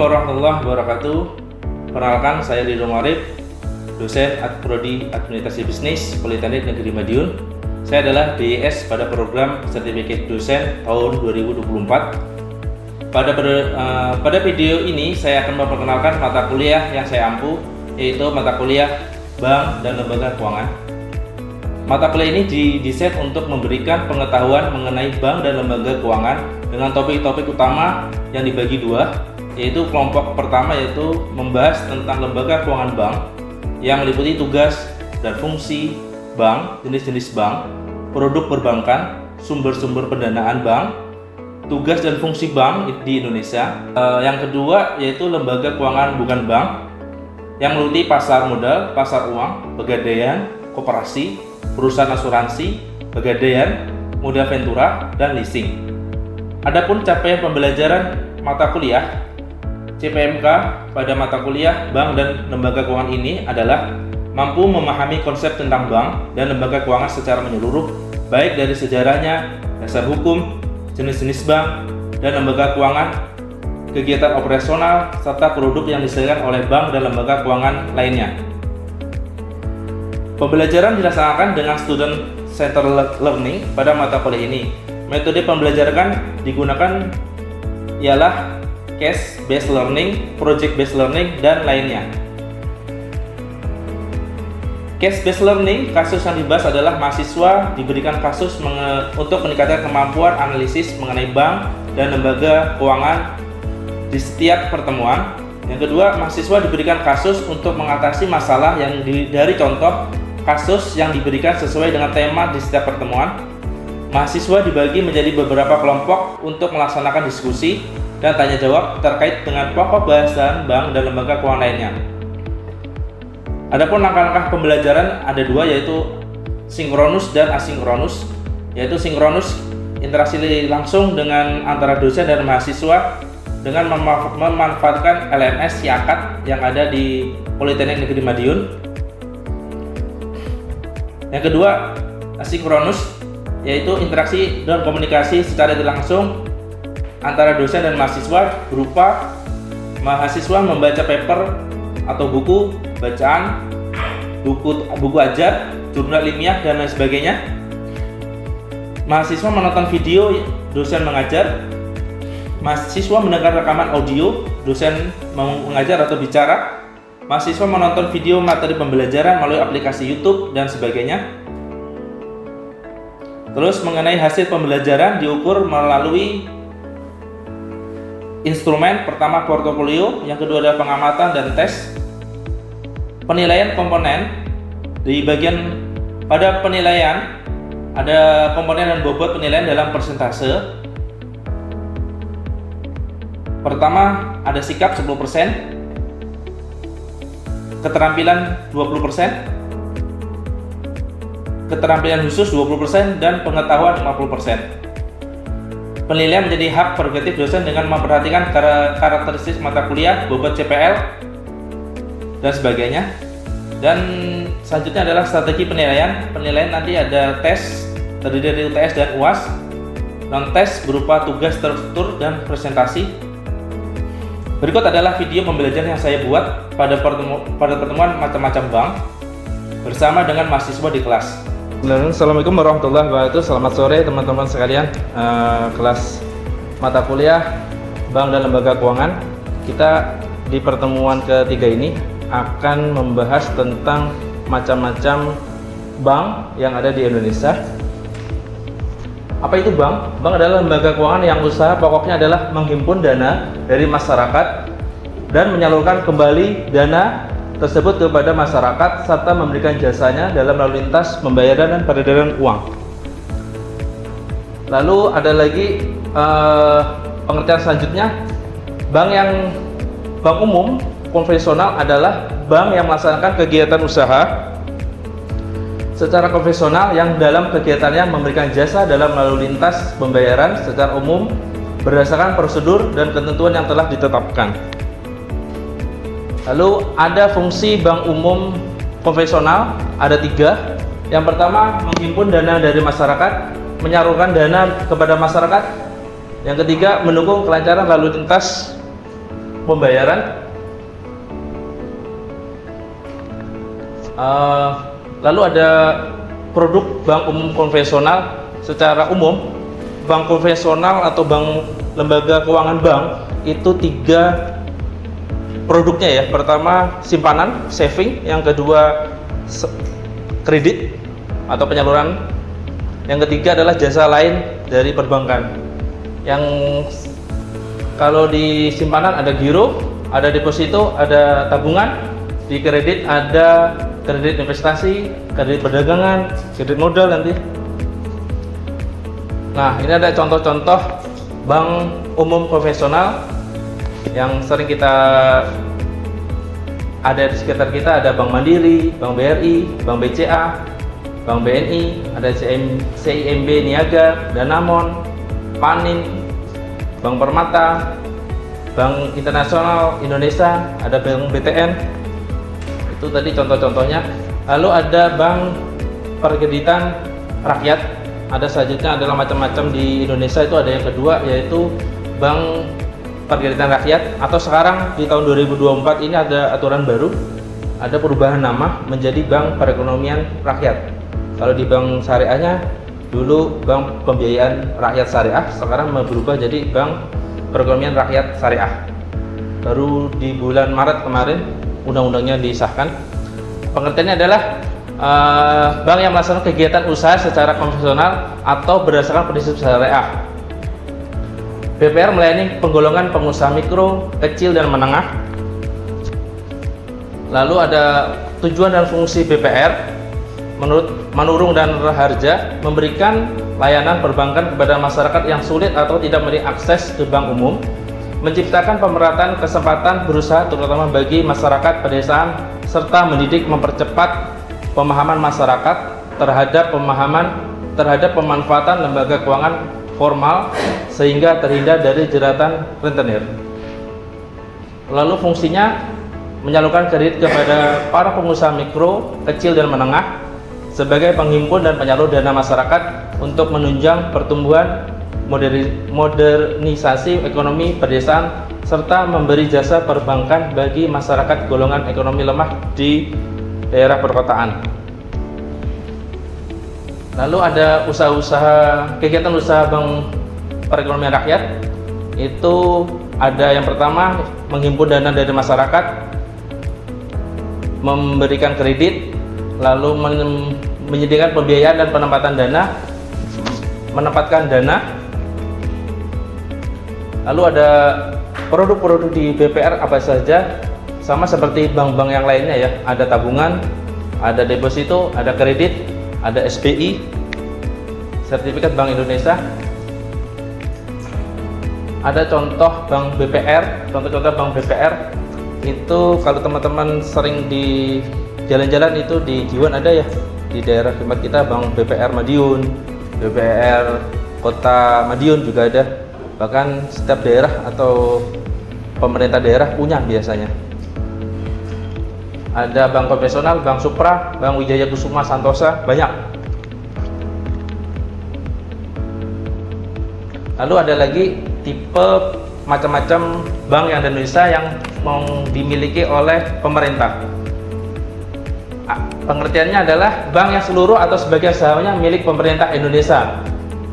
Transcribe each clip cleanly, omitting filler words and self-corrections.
warahmatullahi wabarakatuh. Perkenalkan, saya Ridho Marif, dosen Prodi Administrasi Bisnis Politeknik Negeri Madiun. Saya adalah DIS pada program Sertifikat Dosen tahun 2024. Pada video ini saya akan memperkenalkan mata kuliah yang saya ampu, yaitu mata kuliah Bank dan Lembaga Keuangan. Mata kuliah ini didesain untuk memberikan pengetahuan mengenai bank dan lembaga keuangan dengan topik-topik utama yang dibagi dua, yaitu kelompok pertama yaitu membahas tentang lembaga keuangan bank yang meliputi tugas dan fungsi bank, jenis-jenis bank, produk perbankan, sumber-sumber pendanaan bank, tugas dan fungsi bank di Indonesia. Yang kedua yaitu lembaga keuangan bukan bank yang meliputi pasar modal, pasar uang, pegadaian, koperasi, perusahaan asuransi, pegadaian, modal ventura, dan leasing. Adapun capaian pembelajaran mata kuliah CPMK pada mata kuliah Bank dan Lembaga Keuangan ini adalah mampu memahami konsep tentang bank dan lembaga keuangan secara menyeluruh, baik dari sejarahnya, dasar hukum, jenis-jenis bank dan lembaga keuangan, kegiatan operasional, serta produk yang disediakan oleh bank dan lembaga keuangan lainnya. Pembelajaran dilaksanakan dengan student center learning pada mata kuliah ini. Metode pembelajaran digunakan ialah case based learning, project based learning, dan lainnya. Case based learning, kasus yang dibahas adalah mahasiswa diberikan kasus untuk meningkatkan kemampuan analisis mengenai bank dan lembaga keuangan di setiap pertemuan. Yang kedua, mahasiswa diberikan kasus untuk mengatasi masalah yang dari contoh kasus yang diberikan sesuai dengan tema di setiap pertemuan. Mahasiswa dibagi menjadi beberapa kelompok untuk melaksanakan diskusi dan tanya jawab terkait dengan pokok bahasan bank dan lembaga keuangan lainnya. Adapun langkah-langkah pembelajaran ada dua, yaitu sinkronus dan asinkronus. Yaitu sinkronus, interaksi langsung dengan antara dosen dan mahasiswa dengan memanfaatkan LMS Yakat yang ada di Politeknik Negeri Madiun. Yang kedua, asinkronus, yaitu interaksi dan komunikasi secara tidak langsung antara dosen dan mahasiswa berupa mahasiswa membaca paper atau buku bacaan, buku ajar, jurnal ilmiah, dan lain sebagainya. Mahasiswa menonton video dosen mengajar, mahasiswa mendengar rekaman audio dosen mengajar atau bicara, mahasiswa menonton video materi pembelajaran melalui aplikasi YouTube dan sebagainya. Terus mengenai hasil pembelajaran diukur melalui instrumen, pertama portofolio, yang kedua adalah pengamatan dan tes. Penilaian komponen pada penilaian ada komponen dan bobot penilaian dalam persentase. Pertama ada sikap 10%, keterampilan 20%, keterampilan khusus 20%, dan pengetahuan 50%. Penilaian menjadi hak prerogatif dosen dengan memperhatikan karakteristik mata kuliah, bobot CPL, dan sebagainya. Dan selanjutnya adalah strategi penilaian. Penilaian nanti ada tes, terdiri dari UTS dan UAS. Non-tes berupa tugas terstruktur dan presentasi. Berikut adalah video pembelajaran yang saya buat pada pertemuan macam-macam bank bersama dengan mahasiswa di kelas. Assalamualaikum warahmatullahi wabarakatuh. Selamat sore teman-teman sekalian. Kelas mata kuliah Bank dan Lembaga Keuangan. Kita di pertemuan ketiga ini akan membahas tentang macam-macam bank yang ada di Indonesia. Apa itu bank? Bank adalah lembaga keuangan yang usaha pokoknya adalah menghimpun dana dari masyarakat dan menyalurkan kembali dana tersebut kepada masyarakat serta memberikan jasanya dalam lalu lintas pembayaran dan peredaran uang. Lalu ada lagi pengertian selanjutnya, bank umum konvensional adalah bank yang melaksanakan kegiatan usaha secara konvensional yang dalam kegiatannya memberikan jasa dalam lalu lintas pembayaran secara umum berdasarkan prosedur dan ketentuan yang telah ditetapkan. Lalu ada fungsi bank umum konvensional, ada tiga. Yang pertama, menghimpun dana dari masyarakat, menyalurkan dana kepada masyarakat. Yang ketiga, mendukung kelancaran lalu lintas pembayaran. Lalu ada produk bank umum konvensional. Secara umum, bank konvensional atau bank lembaga keuangan bank itu 3 produknya ya. Pertama simpanan, saving. Yang kedua kredit atau penyaluran. Yang ketiga adalah jasa lain dari perbankan. Yang kalau di simpanan ada giro, ada deposito, ada tabungan. Di kredit ada kredit investasi, kredit perdagangan, kredit modal nanti. Nah, ini ada contoh-contoh bank umum konvensional yang sering kita ada di sekitar kita. Ada Bank Mandiri, Bank BRI, Bank BCA, Bank BNI, ada CIMB Niaga, Danamon, Panin, Bank Permata, Bank Internasional Indonesia, ada Bank BTN. Itu tadi contoh-contohnya. Lalu ada Bank Perkreditan Rakyat. Ada selanjutnya adalah macam-macam di Indonesia. Itu ada yang kedua, yaitu Bank Perkreditan Rakyat, atau sekarang di tahun 2024 ini ada aturan baru, ada perubahan nama menjadi Bank Perekonomian Rakyat. Kalau di bank syariahnya dulu Bank Pembiayaan Rakyat Syariah, sekarang berubah jadi Bank Perekonomian Rakyat Syariah. Baru di bulan Maret kemarin undang-undangnya disahkan. Pengertiannya adalah bank yang melaksanakan kegiatan usaha secara konvensional atau berdasarkan prinsip syariah. BPR melayani penggolongan pengusaha mikro, kecil, dan menengah. Lalu ada tujuan dan fungsi BPR. Menurut Manurung dan Raharja, memberikan layanan perbankan kepada masyarakat yang sulit atau tidak memiliki akses ke bank umum, menciptakan pemerataan kesempatan berusaha terutama bagi masyarakat pedesaan, serta mendidik mempercepat pemahaman masyarakat terhadap pemanfaatan lembaga keuangan formal sehingga terhindar dari jeratan rentenir. Lalu fungsinya menyalurkan kredit kepada para pengusaha mikro, kecil, dan menengah sebagai penghimpun dan penyalur dana masyarakat untuk menunjang pertumbuhan, modernisasi ekonomi pedesaan, serta memberi jasa perbankan bagi masyarakat golongan ekonomi lemah di daerah perkotaan. Lalu ada kegiatan usaha Bank Perekonomian Rakyat. Itu ada yang pertama, menghimpun dana dari masyarakat, memberikan kredit, lalu menyediakan pembiayaan dan penempatan dana, menempatkan dana. Lalu ada produk-produk di BPR apa saja, sama seperti bank-bank yang lainnya ya. Ada tabungan, ada deposito, ada kredit, ada SBI, sertifikat Bank Indonesia. Ada contoh bank BPR, contoh-contoh bank BPR itu kalau teman-teman sering di jalan-jalan itu di Jiwan ada ya, di daerah tempat kita Bank BPR Madiun, BPR Kota Madiun juga ada. Bahkan setiap daerah atau pemerintah daerah punya biasanya. Ada bank konvensional, Bank Supra, Bank Wijaya Kusuma Santosa, banyak. Lalu ada lagi tipe macam-macam bank yang ada di Indonesia yang dimiliki oleh pemerintah. Pengertiannya adalah bank yang seluruh atau sebagian sahamnya milik pemerintah Indonesia,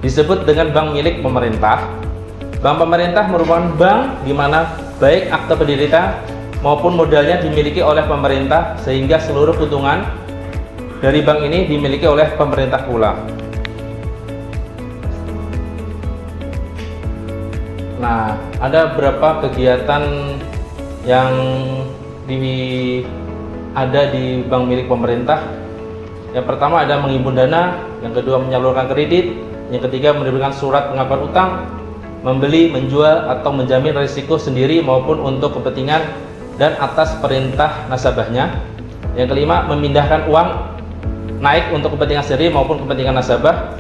disebut dengan bank milik pemerintah. Bank pemerintah merupakan bank di mana baik akte pendirian maupun modalnya dimiliki oleh pemerintah, sehingga seluruh keuntungan dari bank ini dimiliki oleh pemerintah pula. Nah, ada beberapa kegiatan yang ada di bank milik pemerintah. Yang pertama ada menghimpun dana, yang kedua menyalurkan kredit, yang ketiga menerbitkan surat pengakuan utang, membeli, menjual, atau menjamin risiko sendiri maupun untuk kepentingan dan atas perintah nasabahnya. Yang kelima, memindahkan uang naik untuk kepentingan sendiri maupun kepentingan nasabah,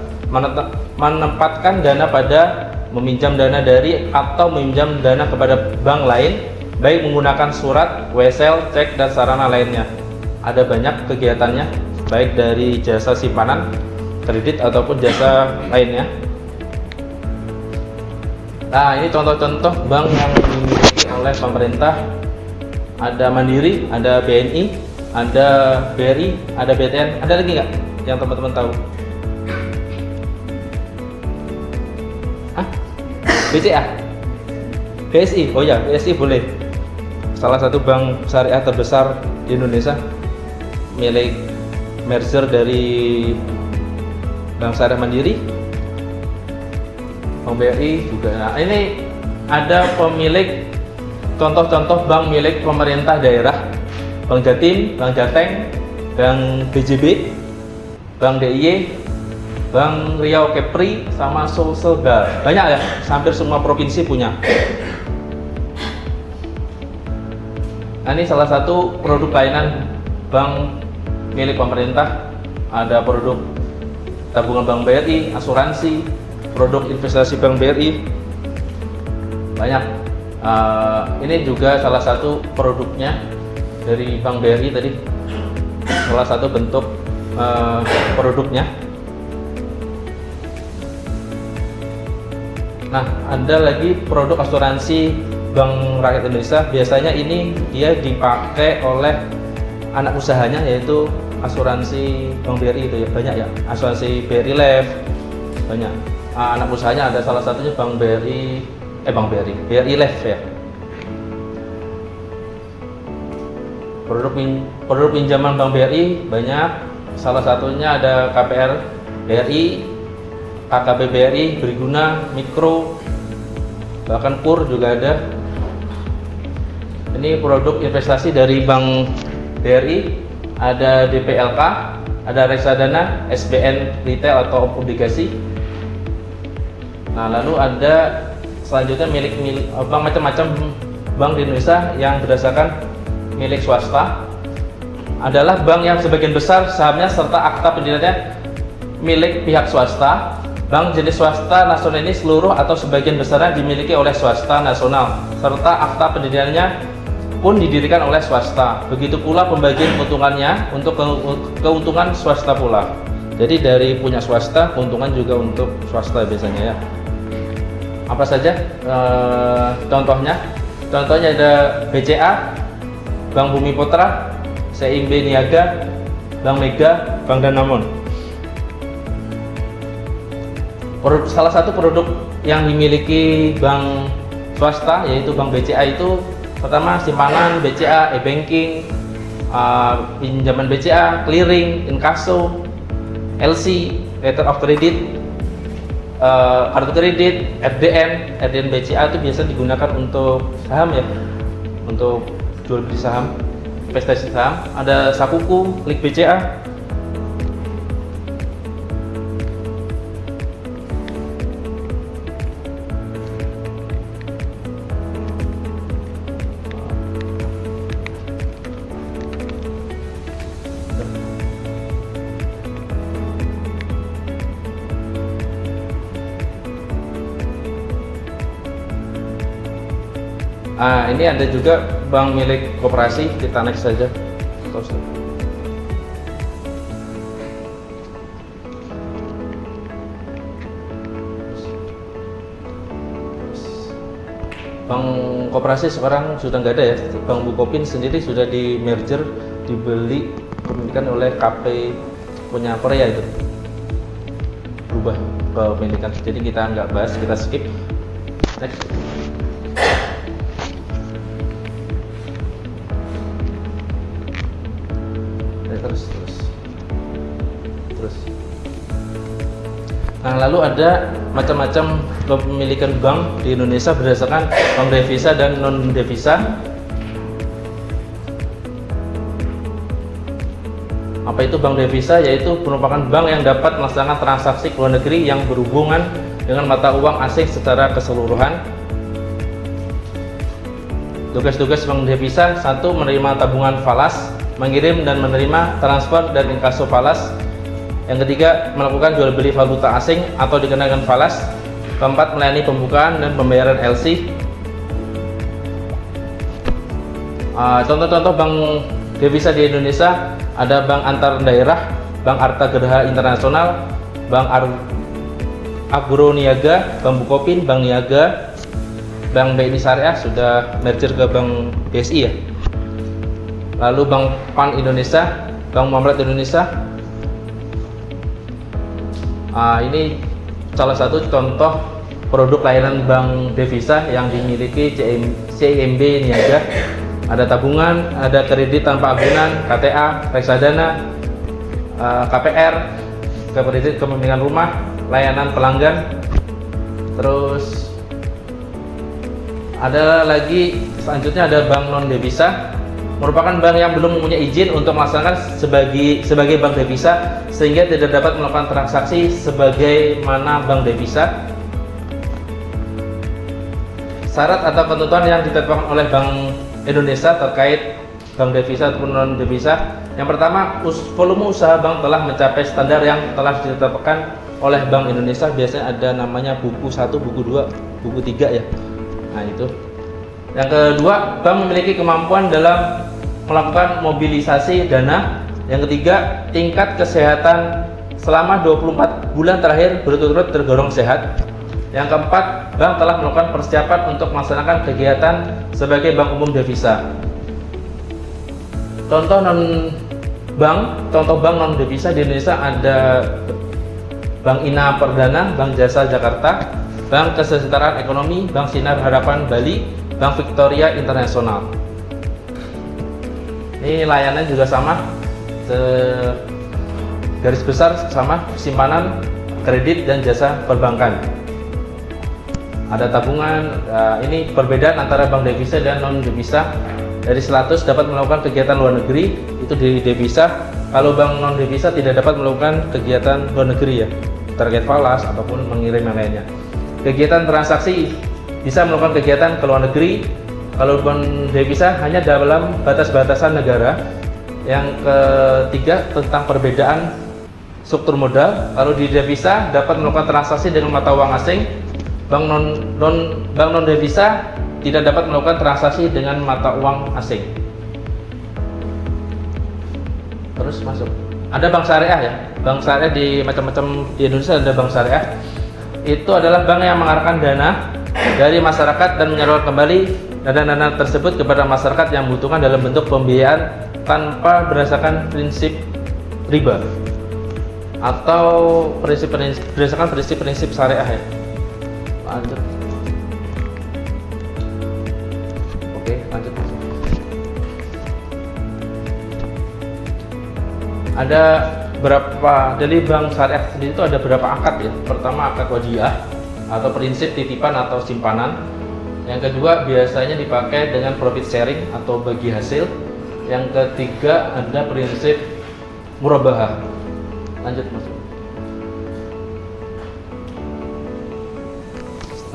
menempatkan dana pada meminjam dana dari atau meminjam dana kepada bank lain, baik menggunakan surat, wesel, cek, dan sarana lainnya. Ada banyak kegiatannya, baik dari jasa simpanan, kredit, ataupun jasa lainnya. Nah, ini contoh-contoh bank yang dimiliki oleh pemerintah. Ada Mandiri, ada BNI, ada BRI, ada BTN. Ada lagi nggak yang teman-teman tahu? BCA, BSI, oh ya BSI boleh. Salah satu bank syariah terbesar di Indonesia, milik merger dari Bank Syariah Mandiri, Bank BRI juga. Nah, ini ada pemilik contoh-contoh bank milik pemerintah daerah: Bank Jatim, Bank Jateng, Bank BJB, Bank DIY, Bank Riau Kepri, sama Sulselbar. Banyak ya, hampir semua provinsi punya. Nah, ini salah satu produk layanan bank milik pemerintah. Ada produk tabungan Bank BRI, asuransi, produk investasi Bank BRI. Banyak. Ini juga salah satu produknya dari Bank BRI tadi. Salah satu bentuk produknya. Nah, ada lagi produk asuransi Bank Rakyat Indonesia. Biasanya ini dia dipakai oleh anak usahanya, yaitu asuransi Bank BRI itu ya, banyak ya. Asuransi BRI Life banyak. Anak usahanya ada salah satunya Bank BRI Life ya. Produk pinjaman Bank BRI banyak. Salah satunya ada KPR BRI, KKB BRI, Briguna, Mikro, bahkan PUR juga ada. Ini produk investasi dari Bank BRI, ada DPLK, ada reksadana, SBN retail atau obligasi. Nah, lalu ada selanjutnya milik bank, macam-macam bank di Indonesia yang berdasarkan milik swasta. Adalah bank yang sebagian besar sahamnya serta akta pendiriannya milik pihak swasta. Bank jenis swasta nasional ini seluruh atau sebagian besarnya dimiliki oleh swasta nasional, serta akta pendiriannya pun didirikan oleh swasta. Begitu pula pembagian keuntungannya untuk keuntungan swasta pula. Jadi dari punya swasta, keuntungan juga untuk swasta biasanya ya. Apa saja contohnya? Contohnya ada BCA, Bank Bumi Putra, CIMB Niaga, Bank Mega, Bank Danamon. Salah satu produk yang dimiliki bank swasta yaitu Bank BCA itu pertama simpanan BCA, e-banking, pinjaman BCA, clearing, inkaso, LC, letter of credit, kartu kredit, RDN BCA itu biasa digunakan untuk saham ya, untuk jual beli saham, investasi saham. Ada Sakuku, Klik BCA. Ini ada juga bank milik koperasi, kita next saja. Bank koperasi sekarang sudah nggak ada ya. Bank Bukopin sendiri sudah di merger, dibeli kepemilikan oleh KP punya Korea itu, berubah kepemilikan. Jadi kita nggak bahas, kita skip. Next. Terus. Nah, lalu ada macam-macam kepemilikan bank di Indonesia berdasarkan bank devisa dan non devisa. Apa itu bank devisa? Yaitu merupakan bank yang dapat melaksanakan transaksi ke luar negeri yang berhubungan dengan mata uang asing secara keseluruhan. Tugas-tugas bank devisa: 1. Menerima tabungan falas, mengirim dan menerima transfer dan inkaso falas. Yang ketiga, melakukan jual beli valuta asing atau dikenakan falas. Keempat, melayani pembukaan dan pembayaran LC. Contoh-contoh bank devisa di Indonesia ada Bank Antar Daerah, Bank Arta Geraha Internasional, Bank Agro Niaga, Bank Bukopin, Bank Niaga, Bank BNI Syariah sudah merger ke Bank BSI ya. Lalu Bank Pan Indonesia, Bank Muamalat Indonesia. Ini salah satu contoh produk layanan bank devisa yang dimiliki CIMB Niaga. Ada tabungan, ada kredit tanpa agunan, KTA, reksadana, KPR, kredit kepemilikan rumah, layanan pelanggan. Terus ada lagi selanjutnya ada bank non devisa, merupakan bank yang belum mempunyai izin untuk melaksanakan sebagai bank devisa sehingga tidak dapat melakukan transaksi sebagaimana bank devisa. Syarat atau ketentuan yang ditetapkan oleh Bank Indonesia terkait bank devisa ataupun non devisa. Yang pertama, volume usaha bank telah mencapai standar yang telah ditetapkan oleh Bank Indonesia. Biasanya ada namanya buku 1, buku 2, buku 3 ya. Nah itu. Yang kedua, bank memiliki kemampuan dalam melakukan mobilisasi dana. Yang ketiga, tingkat kesehatan selama 24 bulan terakhir berturut-turut tergolong sehat. Yang keempat, bank telah melakukan persiapan untuk melaksanakan kegiatan sebagai bank umum devisa. Contoh bank non devisa di Indonesia ada Bank Ina Perdana, Bank Jasa Jakarta, Bank Kesejahteraan Ekonomi, Bank Sinar Harapan Bali, Bank Victoria Internasional. Ini layanan juga sama, garis besar sama, simpanan, kredit, dan jasa perbankan. Ada tabungan. Ini perbedaan antara bank devisa dan non devisa. Dari 100 dapat melakukan kegiatan luar negeri, itu di devisa. Kalau bank non devisa tidak dapat melakukan kegiatan luar negeri ya, target falas ataupun mengirim yang lainnya. Kegiatan transaksi bisa melakukan kegiatan ke luar negeri. Kalau bank devisa hanya dalam batas-batasan negara. Yang ketiga tentang perbedaan struktur modal. Kalau di devisa dapat melakukan transaksi dengan mata uang asing. Bank non devisa tidak dapat melakukan transaksi dengan mata uang asing. Terus masuk. Ada bank syariah ya. Bank syariah di macam-macam di Indonesia ada bank syariah. Itu adalah bank yang mengarahkan dana dari masyarakat dan menyalurkan kembali dana-dana tersebut kepada masyarakat yang membutuhkan dalam bentuk pembiayaan tanpa berdasarkan prinsip riba atau berdasarkan prinsip syariah ya. Lanjut. Oke, lanjut. Ada berapa, jadi bank syariah sendiri itu ada berapa akad ya. Pertama akad wadiah atau prinsip titipan atau simpanan. Yang kedua biasanya dipakai dengan profit sharing atau bagi hasil. Yang ketiga ada prinsip murabahah. Lanjut masuk.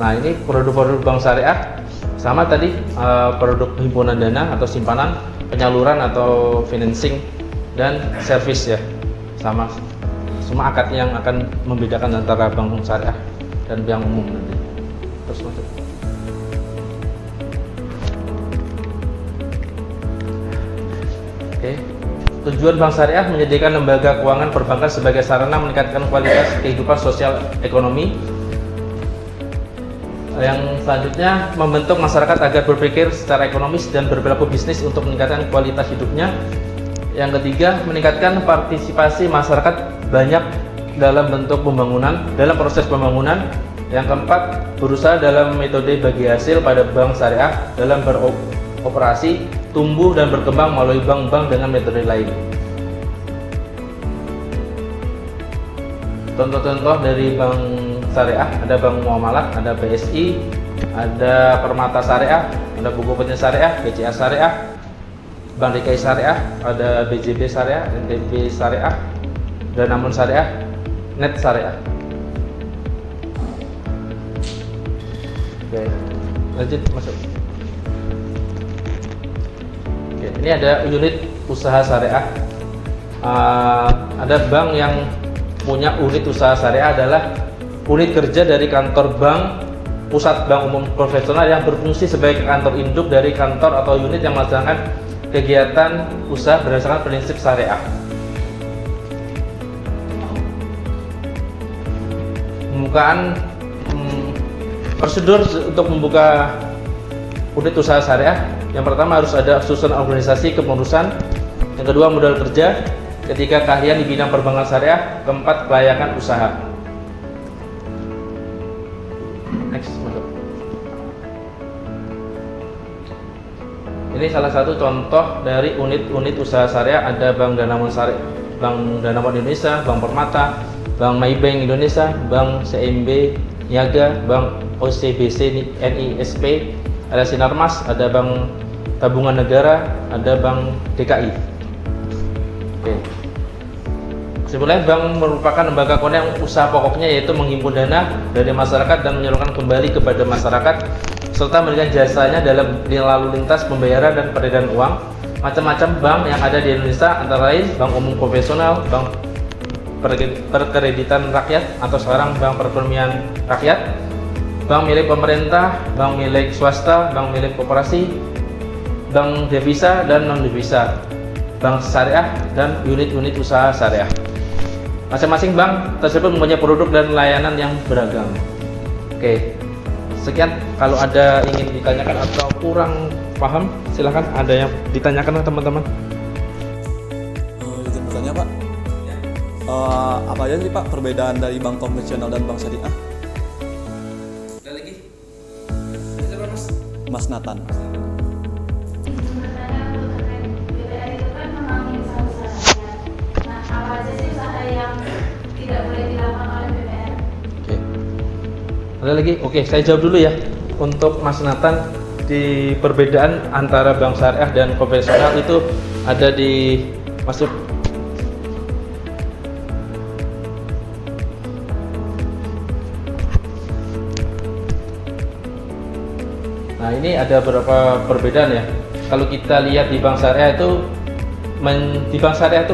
Nah ini produk-produk bank syariah sama tadi, produk himpunan dana atau simpanan, penyaluran atau financing, dan service ya, sama semua akad yang akan membedakan antara bank syariah dan bank umum nanti. Terus masuk. Oke. Tujuan bank syariah menyediakan lembaga keuangan perbankan sebagai sarana meningkatkan kualitas kehidupan sosial ekonomi. Yang selanjutnya membentuk masyarakat agar berpikir secara ekonomis dan berperilaku bisnis untuk meningkatkan kualitas hidupnya. Yang ketiga, meningkatkan partisipasi masyarakat banyak dalam bentuk pembangunan, dalam proses pembangunan. Yang keempat, berusaha dalam metode bagi hasil pada bank syariah dalam beroperasi, tumbuh dan berkembang melalui bank-bank dengan metode lain. Contoh-contoh dari bank syariah, ada Bank Muamalat, ada BSI, ada Permata Syariah, ada Buku Penting Syariah, BCA Syariah, Bank DKI Syariah, ada BJB Syariah, NTB Syariah, Danamon Syariah, Net Syariah. Oke, lanjut masuk. Oke, ini ada unit usaha syariah. Ada bank yang punya unit usaha syariah adalah unit kerja dari kantor bank pusat bank umum konvensional yang berfungsi sebagai kantor induk dari kantor atau unit yang melaksanakan kegiatan usaha berdasarkan prinsip syariah. Pembukaan prosedur untuk membuka unit usaha syariah. Yang pertama harus ada susunan organisasi kepengurusan, yang kedua modal kerja, ketiga keahlian di bidang perbankan syariah, keempat kelayakan usaha. Next, masuk. Ini salah satu contoh dari unit-unit usaha syariah. Ada Bank Danamon Syariah, Bank Danamon Indonesia, Bank Permata, Bank Maybank Indonesia, Bank CMB Niaga, Bank OCBC NISP, ada Sinarmas, ada Bank Tabungan Negara, ada Bank DKI. Oke. Sebenarnya bank merupakan lembaga keuangan yang usaha pokoknya yaitu menghimpun dana dari masyarakat dan menyalurkan kembali kepada masyarakat, serta memberikan jasanya dalam lalu lintas pembayaran dan peredaran uang. Macam-macam bank yang ada di Indonesia antara lain bank umum konvensional, bank perkreditan rakyat atau sekarang bank perekonomian rakyat, bank milik pemerintah, bank milik swasta, bank milik koperasi, bank devisa dan non devisa, bank syariah dan unit-unit usaha syariah. Masing-masing bank tersebut mempunyai produk dan layanan yang beragam. Oke, sekian. Kalau ada ingin ditanyakan atau kurang paham, silahkan ada yang ditanyakan teman-teman. Izin bertanya Pak, apa aja sih Pak perbedaan dari bank konvensional dan bank syariah? Ada lagi? Siapa Mas? Mas Nathan. Ada lagi? Oke, saya jawab dulu ya. Untuk Mas Nathan, di perbedaan antara bank syariah dan konvensional itu ada di masuk. Nah, ini ada beberapa perbedaan ya. Kalau kita lihat di bank syariah itu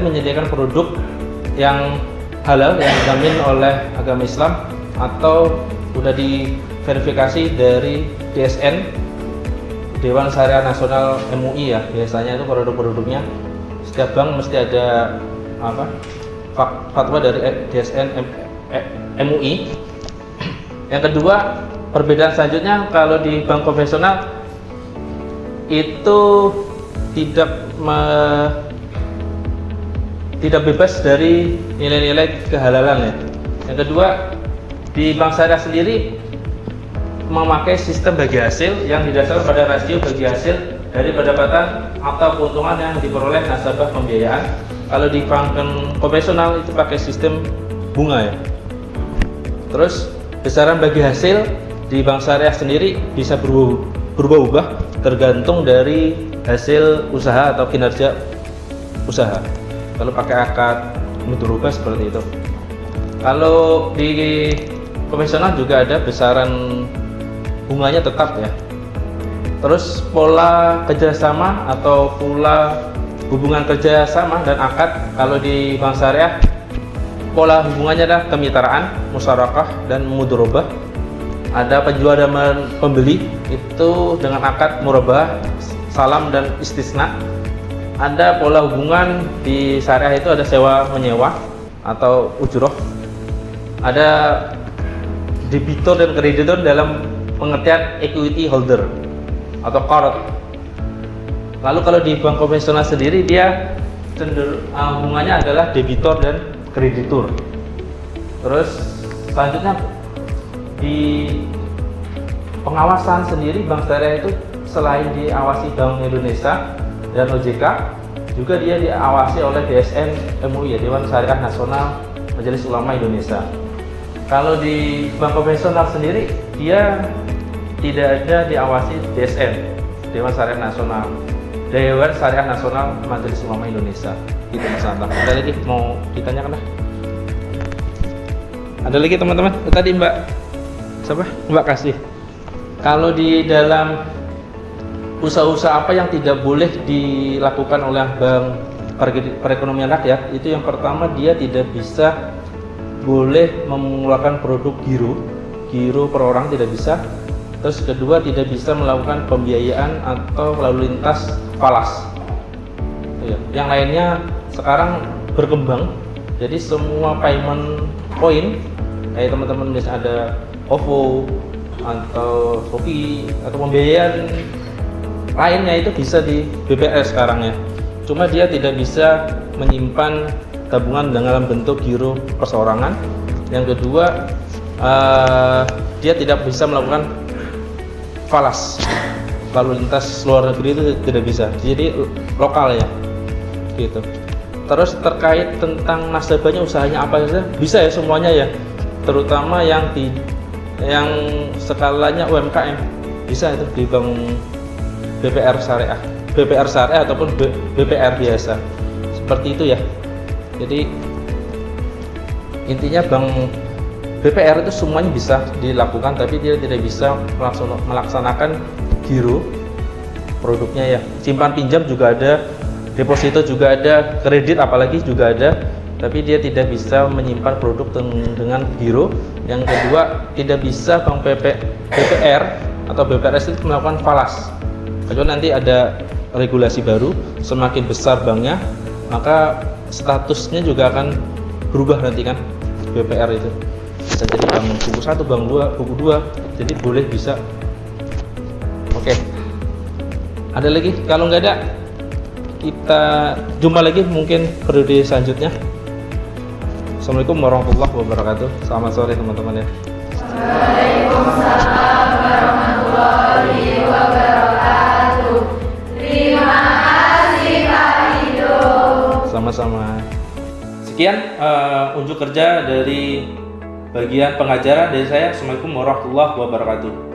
menyediakan produk yang halal yang dijamin oleh agama Islam atau sudah diverifikasi dari DSN, Dewan Syariah Nasional MUI ya. Biasanya itu produk-produknya setiap bank mesti ada fatwa dari DSN MUI. Yang kedua, perbedaan selanjutnya, kalau di bank konvensional itu tidak bebas dari nilai-nilai kehalalan ya. Yang kedua, di bank syariah sendiri memakai sistem bagi hasil yang didasarkan pada rasio bagi hasil dari pendapatan atau keuntungan yang diperoleh nasabah pembiayaan. Kalau di bank konvensional itu pakai sistem bunga ya. Terus besaran bagi hasil di bank syariah sendiri bisa berubah-ubah tergantung dari hasil usaha atau kinerja usaha. Kalau pakai akad mudharabah seperti itu. Kalau di konvensional juga ada besaran bunganya tetap ya. Terus pola kerjasama atau pola hubungan kerjasama dan akad, kalau di bank syariah pola hubungannya adalah kemitraan, musyarakah dan mudharabah. Ada penjual dan pembeli itu dengan akad murabah, salam dan istisna. Ada pola hubungan di syariah itu ada sewa menyewa atau ujroh. Ada debitur dan kreditur dalam pengertian equity holder atau qard. Lalu kalau di bank konvensional sendiri dia hubungannya adalah debitur dan kreditur. Terus selanjutnya di pengawasan sendiri bank syariah itu selain diawasi Bank Indonesia dan OJK, juga dia diawasi oleh DSN MUI ya, Dewan Syariah Nasional Majelis Ulama Indonesia. Kalau di bank konvensional sendiri dia tidak ada diawasi DSN, Dewan Syariah Nasional, Dewan Syariah Nasional Majelis Ulama Indonesia. Gitu Mas Anta. Ada lagi mau ditanyakan? Ada lagi teman-teman? Tadi Mbak siapa? Mbak Kasih. Kalau di dalam usaha-usaha apa yang tidak boleh dilakukan oleh bank perekonomian rakyat, itu yang pertama dia tidak bisa boleh mengeluarkan produk giro per orang, tidak bisa. Terus kedua, tidak bisa melakukan pembiayaan atau lalu lintas falas. Yang lainnya sekarang berkembang, jadi semua payment point kayak teman-teman misalnya ada OVO atau Shopee atau pembiayaan lainnya itu bisa di BPR sekarang ya. Cuma dia tidak bisa menyimpan tabungan dalam bentuk giro perseorangan. Yang kedua, dia tidak bisa melakukan falas lalu lintas luar negeri, itu tidak bisa, jadi lokal ya gitu. Terus terkait tentang nasabahnya, usahanya apa saja bisa ya, semuanya ya, terutama yang skalanya UMKM bisa itu di bank BPR syariah ataupun BPR biasa, seperti itu ya. Jadi intinya bank BPR itu semuanya bisa dilakukan, tapi dia tidak bisa melaksanakan giro produknya ya. Simpan pinjam juga ada, deposito juga ada, kredit apalagi juga ada, tapi dia tidak bisa menyimpan produk dengan giro. Yang kedua, tidak bisa bank BPR atau BPRS itu melakukan falas. Kecuali nanti ada regulasi baru, semakin besar banknya, maka statusnya juga akan berubah nanti kan. BPR itu bisa jadi bank buku 1, bank 2, buku 2, jadi boleh bisa. Oke, ada lagi? Kalau nggak ada, kita jumpa lagi mungkin periode selanjutnya. Assalamualaikum warahmatullahi wabarakatuh. Selamat sore teman-teman ya. Waalaikumsalam warahmatullahi wabarakatuh. Terima kasih Pak Rido. Sama-sama. Sekian unjuk kerja dari bagian pengajaran dari saya. Assalamualaikum warahmatullahi wabarakatuh.